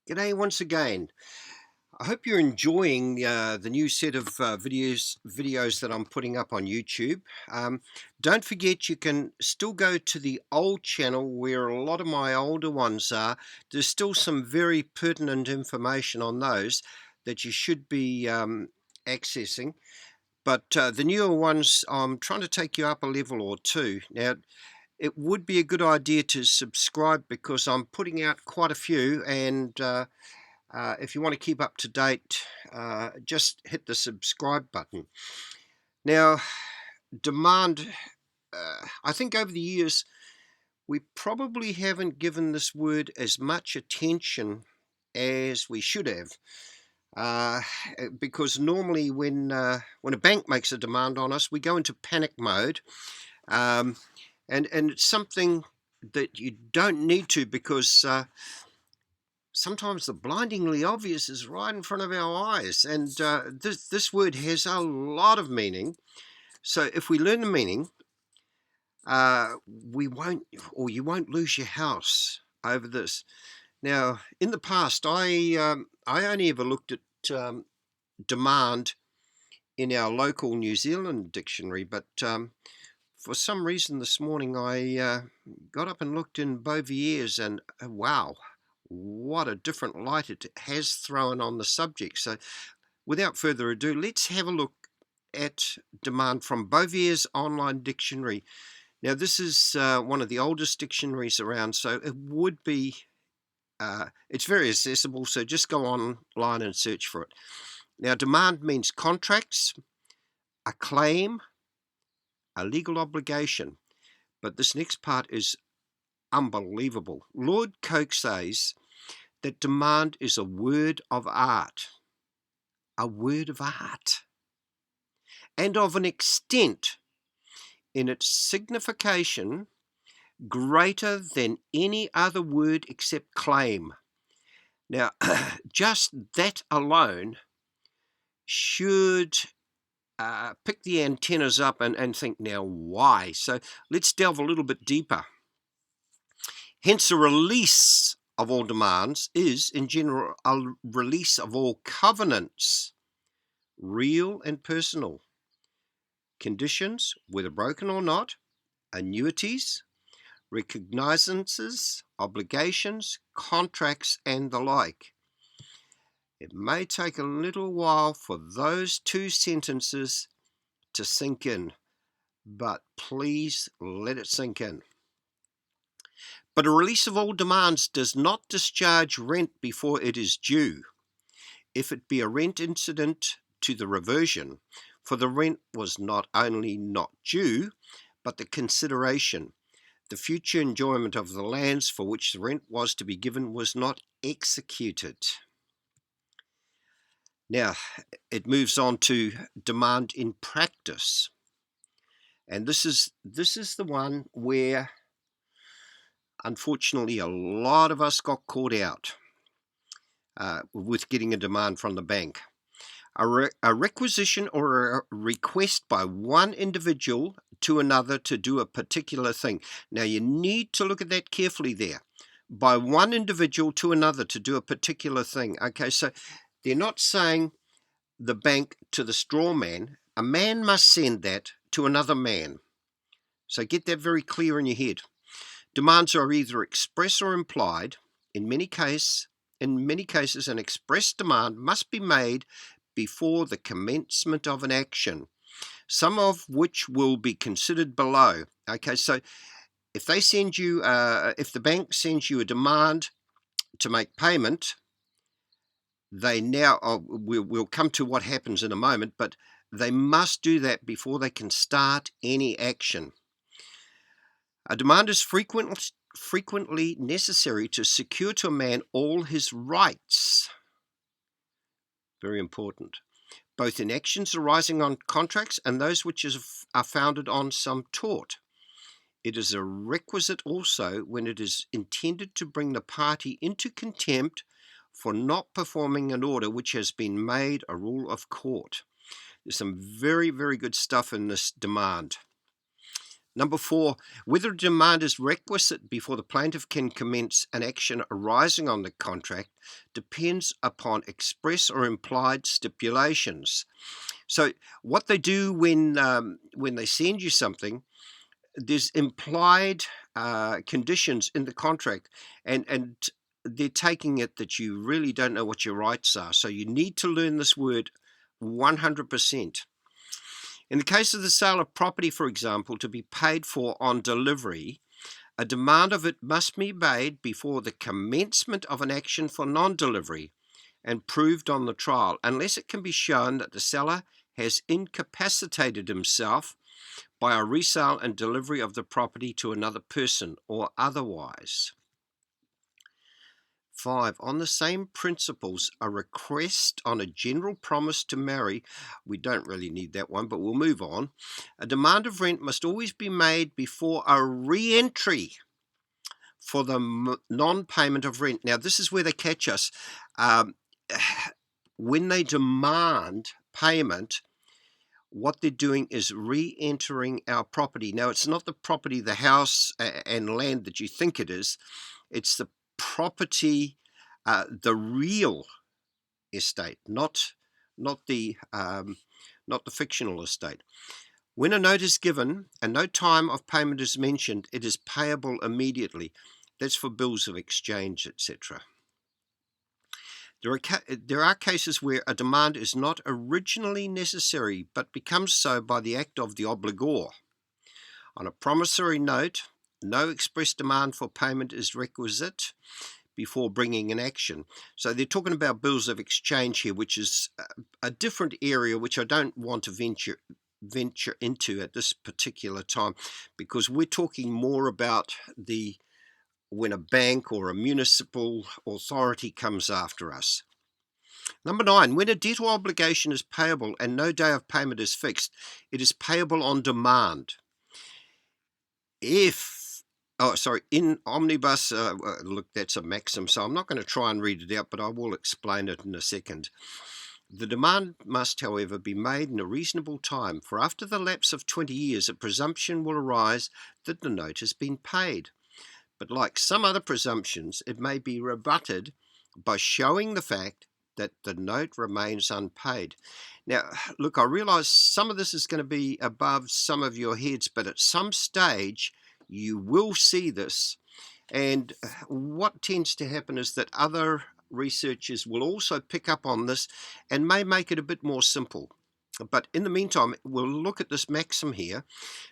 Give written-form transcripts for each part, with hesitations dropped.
G'day once again. I hope you're enjoying the new set of videos that I'm putting up on YouTube. Don't forget you can still go to the old channel where a lot of my older ones are. There's still some very pertinent information on those that you should be accessing. But the newer ones, I'm trying to take you up a level or two. Now, it would be a good idea to subscribe because I'm putting out quite a few, and if you want to keep up to date, just hit the subscribe button. Now, demand, I think over the years, we probably haven't given this word as much attention as we should have. Because normally when a bank makes a demand on us, we go into panic mode, and it's something that you don't need to, because sometimes the blindingly obvious is right in front of our eyes, and this word has a lot of meaning. So if we learn the meaning, we won't, or you won't lose your house over this. Now, in the past, I only ever looked at demand in our local New Zealand dictionary, but for some reason this morning I got up and looked in Bovier's, and wow, what a different light it has thrown on the subject. So without further ado, let's have a look at demand from Bovier's online dictionary. Now, this is one of the oldest dictionaries around, so it would be, it's very accessible, so just go online and search for it. Now, demand means contracts, a claim, a legal obligation. But this next part is unbelievable. Lord Coke says that demand is a word of art. A word of art. And of an extent in its signification greater than any other word except claim. Now, just that alone should pick the antennas up and think, now why? So let's delve a little bit deeper. Hence, a release of all demands is, in general, a release of all covenants, real and personal, conditions, whether broken or not, annuities, recognizances, obligations, contracts, and the like. It may take a little while for those two sentences to sink in, but please let it sink in. But a release of all demands does not discharge rent before it is due, if it be a rent incident to the reversion, for the rent was not only not due, but the consideration, the future enjoyment of the lands for which the rent was to be given, was not executed. Now, it moves on to demand in practice. And this is the one where, unfortunately, a lot of us got caught out with getting a demand from the bank. A requisition or a request by one individual to another to do a particular thing. Now, you need to look at that carefully there. By one individual to another to do a particular thing. Okay, so they're not saying the bank to the straw man. A man must send that to another man. So get that very clear in your head. Demands are either express or implied. In many cases, an express demand must be made before the commencement of an action, some of which will be considered below. Okay, so if they send you, if the bank sends you a demand to make payment, they now, we'll come to what happens in a moment, but they must do that before they can start any action. A demand is frequently necessary to secure to a man all his rights. Very important. Both in actions arising on contracts and those which are founded on some tort. It is a requisite also when it is intended to bring the party into contempt for not performing an order which has been made a rule of court. There's some very, very good stuff in this demand. Number 4, whether a demand is requisite before the plaintiff can commence an action arising on the contract depends upon express or implied stipulations. So what they do when they send you something, there's implied conditions in the contract, and they're taking it that you really don't know what your rights are. So you need to learn this word 100%. In the case of the sale of property, for example, to be paid for on delivery, a demand of it must be made before the commencement of an action for non-delivery and proved on the trial, unless it can be shown that the seller has incapacitated himself by a resale and delivery of the property to another person or otherwise. 5. On the same principles, a request on a general promise to marry, we don't really need that one, but we'll move on. A demand of rent must always be made before a re-entry for the non-payment of rent. Now, this is where they catch us. When they demand payment, what they're doing is re-entering our property. Now, it's not the property, the house and land that you think it is. It's the property, the real estate, not the fictional estate. When a note is given and no time of payment is mentioned, it is payable immediately. That's for bills of exchange, etc. There are cases where a demand is not originally necessary but becomes so by the act of the obligor. On a promissory note, no express demand for payment is requisite before bringing an action. So they're talking about bills of exchange here, which is a different area which I don't want to venture into at this particular time, because we're talking more about when a bank or a municipal authority comes after us. Number 9, when a debt or obligation is payable and no day of payment is fixed, it is payable on demand. In omnibus, look, that's a maxim, so I'm not going to try and read it out, but I will explain it in a second. The demand must, however, be made in a reasonable time, for after the lapse of 20 years, a presumption will arise that the note has been paid. But like some other presumptions, it may be rebutted by showing the fact that the note remains unpaid. Now, look, I realize some of this is going to be above some of your heads, but at some stage you will see this. And what tends to happen is that other researchers will also pick up on this and may make it a bit more simple. But in the meantime, we'll look at this maxim here.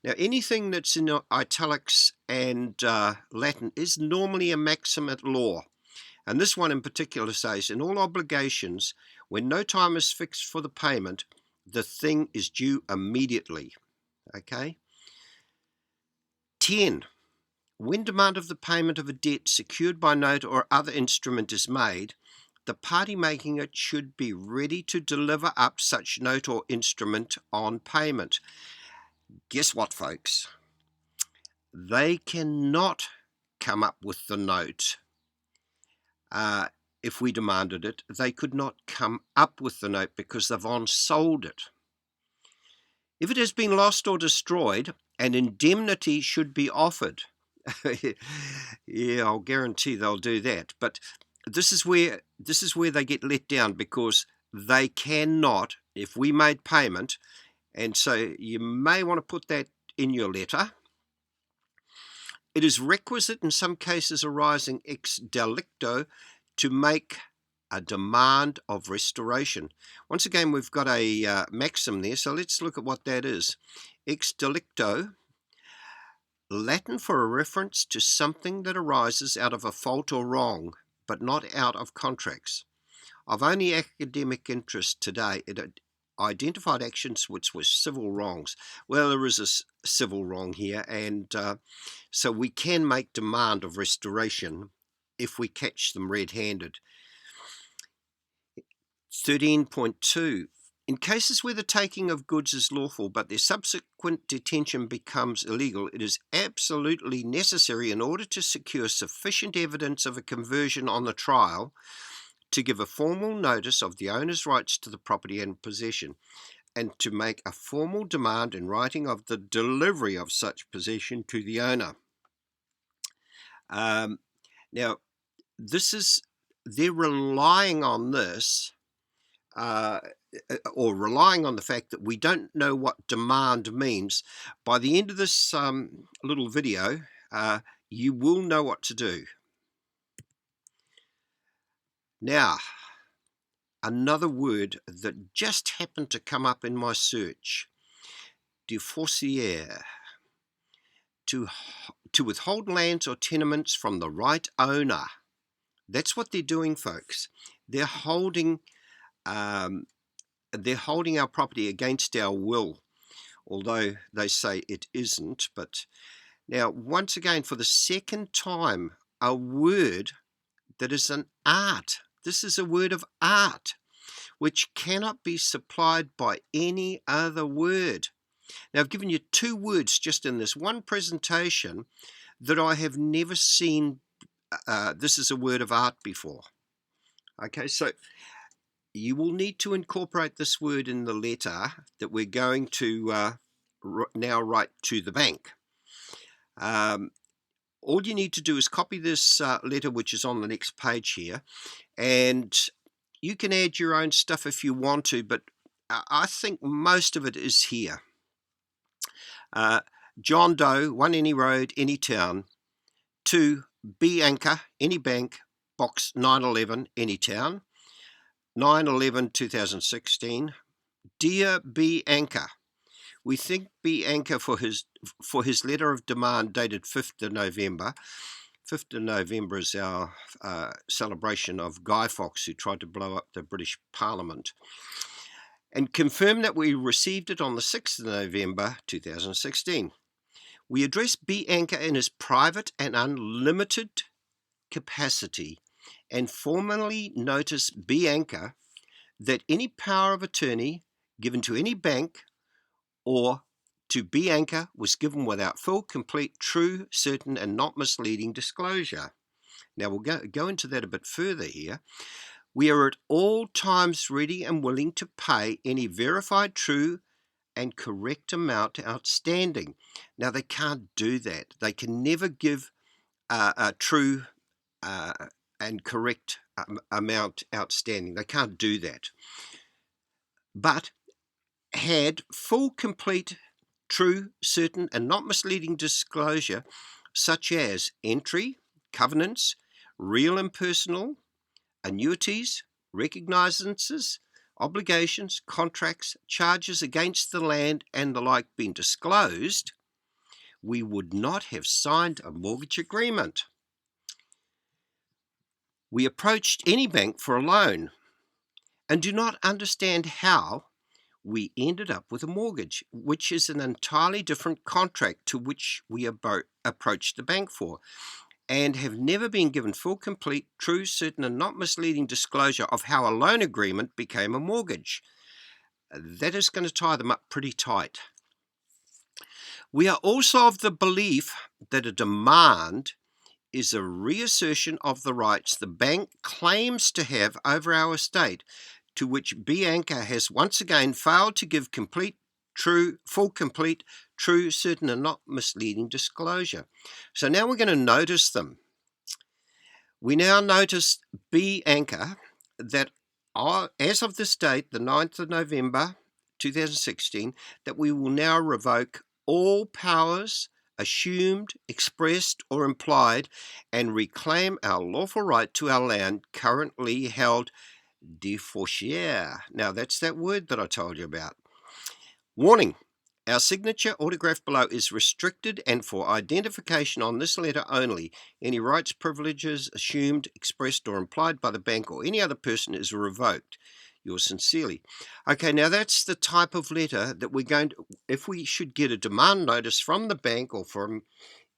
Now, anything that's in italics and Latin is normally a maxim at law. And this one in particular says, in all obligations, when no time is fixed for the payment, the thing is due immediately. Okay? 10. When demand of the payment of a debt secured by note or other instrument is made, the party making it should be ready to deliver up such note or instrument on payment. Guess what, folks? They cannot come up with the note. If we demanded it, they could not come up with the note because they've on-sold it. If it has been lost or destroyed, an indemnity should be offered. Yeah, I'll guarantee they'll do that. But this is where they get let down, because they cannot, if we made payment, and so you may want to put that in your letter. It is requisite in some cases arising ex delicto to make a demand of restoration. Once again, we've got a maxim there, so let's look at what that is. Ex delicto, Latin for a reference to something that arises out of a fault or wrong, but not out of contracts. Of only academic interest today, it identified actions which were civil wrongs. Well, there is a civil wrong here, and so we can make demand of restoration if we catch them red-handed. 13.2. In cases where the taking of goods is lawful but their subsequent detention becomes illegal, it is absolutely necessary, in order to secure sufficient evidence of a conversion on the trial, to give a formal notice of the owner's rights to the property and possession. and to make a formal demand in writing of the delivery of such possession to the owner. Now, they're relying on this, or relying on the fact that we don't know what demand means. By the end of this little video, you will know what to do. Now, another word that just happened to come up in my search: défaussaire. To withhold lands or tenements from the right owner. That's what they're doing, folks. They're holding our property against our will, although they say it isn't. But now, once again, for the second time, a word that is an art. This is a word of art, which cannot be supplied by any other word. Now, I've given you two words just in this one presentation that I have never seen. This is a word of art before. Okay, so you will need to incorporate this word in the letter that we're going to now write to the bank. All you need to do is copy this letter, which is on the next page here, and you can add your own stuff if you want to, but I think most of it is here. John Doe, 1 Any Road, Any Town, 2 B Anchor, Any Bank, Box 911, Any Town, 9/11/2016. Dear B Anchor, we thank B Anchor for his letter of demand dated 5th of November. 5th of November is our celebration of Guy Fawkes, who tried to blow up the British Parliament, and confirm that we received it on the 6th of November 2016. We address B Anchor in his private and unlimited capacity and formally notice B Anchor that any power of attorney given to any bank or to B Anchor was given without full, complete, true, certain, and not misleading disclosure. Now we'll go into that a bit further here. We are at all times ready and willing to pay any verified, true, and correct amount outstanding. Now they can't do that. They can never give a true and correct amount outstanding. They can't do that. But had full, complete, true, certain, and not misleading disclosure, such as entry, covenants, real and personal, annuities, recognizances, obligations, contracts, charges against the land, and the like being disclosed, we would not have signed a mortgage agreement. We approached any bank for a loan and do not understand how we ended up with a mortgage, which is an entirely different contract to which we approached the bank for, and have never been given full, complete, true, certain, and not misleading disclosure of how a loan agreement became a mortgage. That is going to tie them up pretty tight. We are also of the belief that a demand is a reassertion of the rights the bank claims to have over our estate, to which B Anchor has once again failed to give full, complete, true, certain, and not misleading disclosure. So now we're going to notice them. We now notice B Anchor that as of this date, the 9th of November 2016, that we will now revoke all powers assumed, expressed, or implied, and reclaim our lawful right to our land currently held défaussaire. Now that's that word that I told you about. Warning: our signature autograph below is restricted and for identification on this letter only. Any rights, privileges assumed, expressed, or implied by the bank or any other person is revoked. Yours sincerely. Okay, now that's the type of letter that we're going to, if we should get a demand notice from the bank or from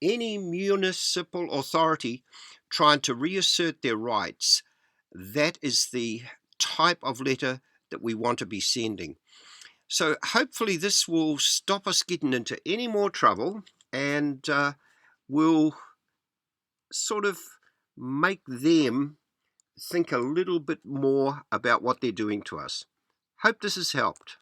any municipal authority trying to reassert their rights, that is the type of letter that we want to be sending. So hopefully this will stop us getting into any more trouble and will sort of make them think a little bit more about what they're doing to us. Hope this has helped.